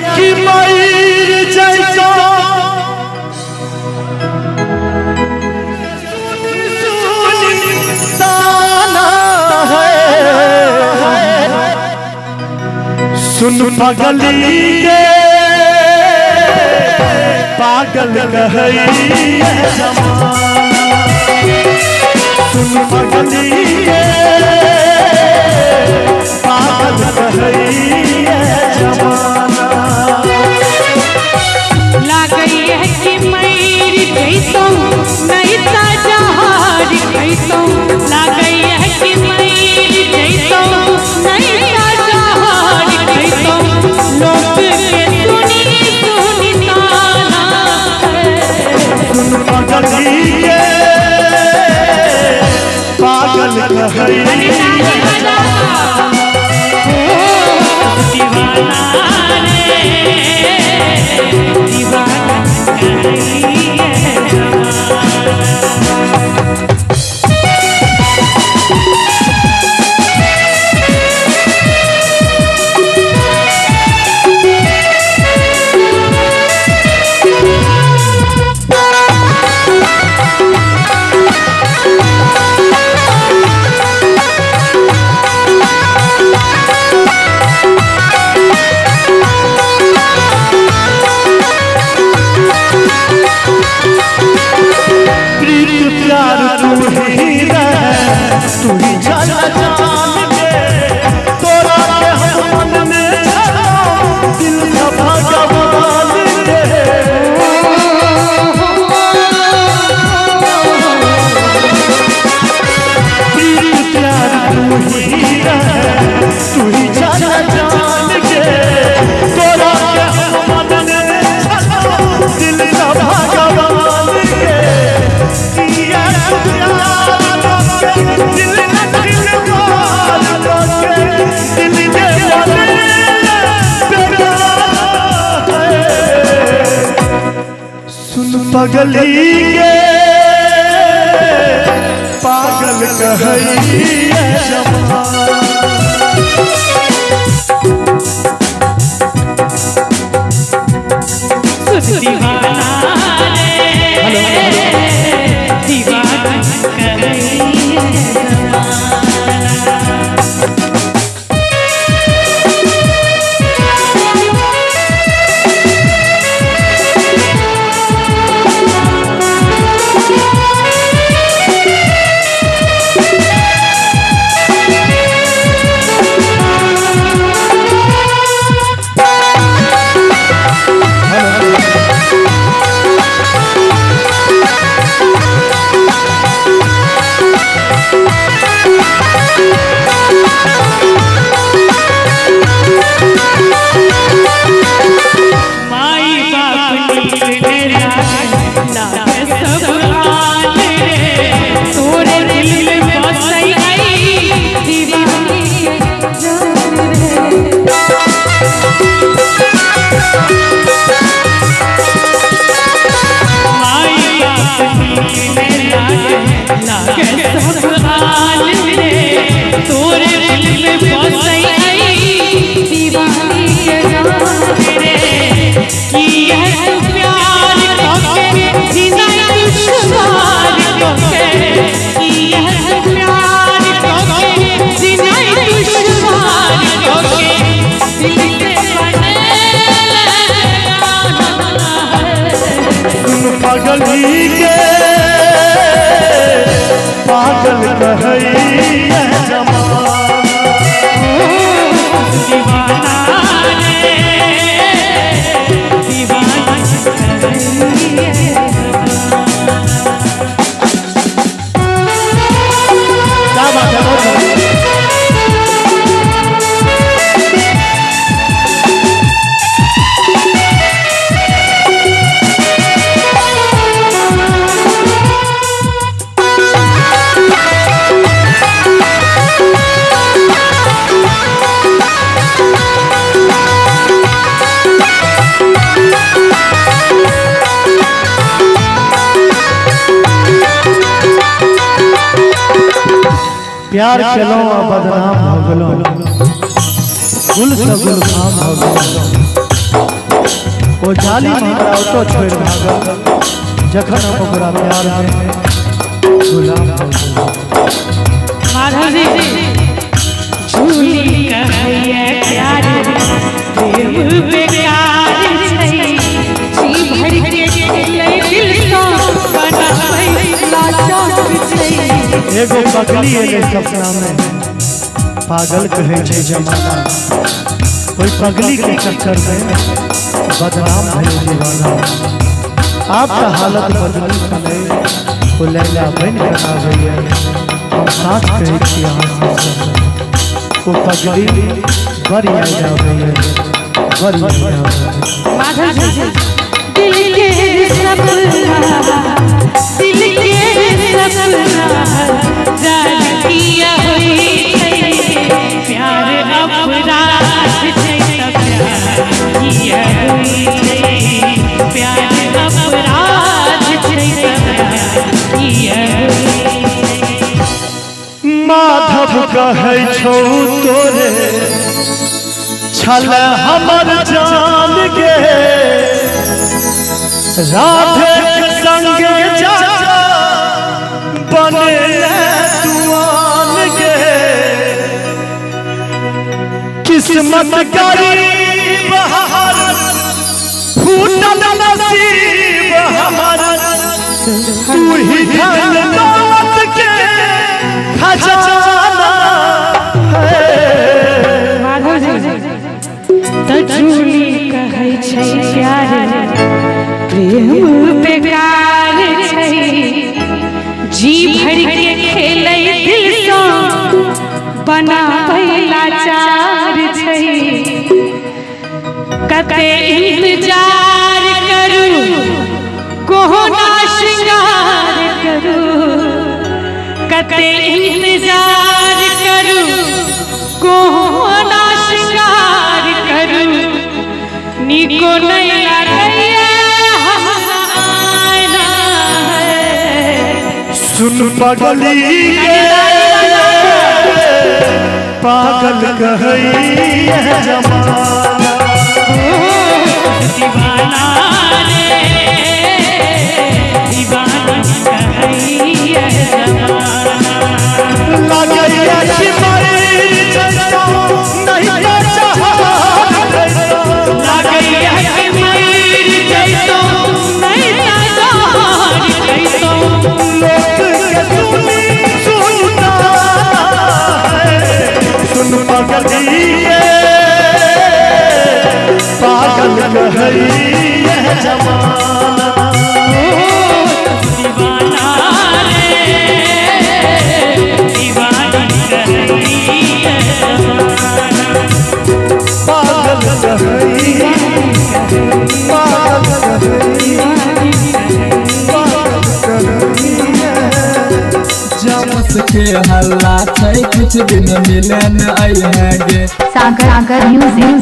कि मयूर जैसा ताना है सुन पगली के पागल कहई जमाना सुन पगली के पागल कहई जमाना लागई है कि मयूर जैसा नहीं जहाज कैसा लागई है कि मयूर जैसा नहीं जहाज कैसा लोग के सुनी ताना सुन पगली के पागल कहई तू ही जाना जान के तोरा के हम मन में दिल का भगवान के प्यार तू ही जाना जान के तोरा के हम मन में दिल का भगवान के पगली के पागल कहई जमाना दीवाना दीवाना कहई पगली के पागल कहई जमाना क्या बात है प्यार चलो बदनाम हो गलो गुल से गुल खाम हो गलो वो जाली मारा तो छोड़ भागा जखन हम ओकरा प्यार में गुलाम हो गए। माधव जी झूली कहैया प्यार प्रेम बेकार छै जी भर के खेलै दिल सा बनाबै लाचार छै। एगो पगली एले सपना में पागल कहे छै जमाना कोई पगली के चक्कर में बदनाम है दीवाना। आपका हालत बदली सुने वो लैला बन कर आ गई है हम साथ कहे थी यहाँ से वो पगली बड़ी आ गई है बड़ी आ गई। माधव जी दिल के सपना दिल के सपना जान किया हुई प्यार अपराध छै त प्यार किया हुई प्यार अपराध छै त प्यार किया हुई। माधव कहे छौ तोरे छल हमर जान गे राधे के संगे जा बने दुआन गे किस्मत गरीब हमार फूटल नसीब हमार तू ही धन दौलत के खजाना है। माधव जी तो झूली कहै छै प्यार प्रेम बेकार छै जी भर के खेलै दिल सा बनाबै लाचार छै। कते इंतजार करू कोहना श्रृंगार करू कते इंतजार करू कोहना श्रृंगार करू निको नहीं लगैया आईना है। सुन पगली के पागल कहई है जमाना दीवाना रे दीवाना कहई है जमाना लगैया कि मर जइतो नहीं तो चाहत लगैया कि मर जइतो नहीं तो चाहत जइतो। लोग के सुनता है सुन पगली के पागल कहई है जमाना दीवाना रे दीवाना कहई है जमाना पागल कहई पागल कहई जमस के हल्ला छै कुछ दिन मिलन आई है गे सागर म्यूजिक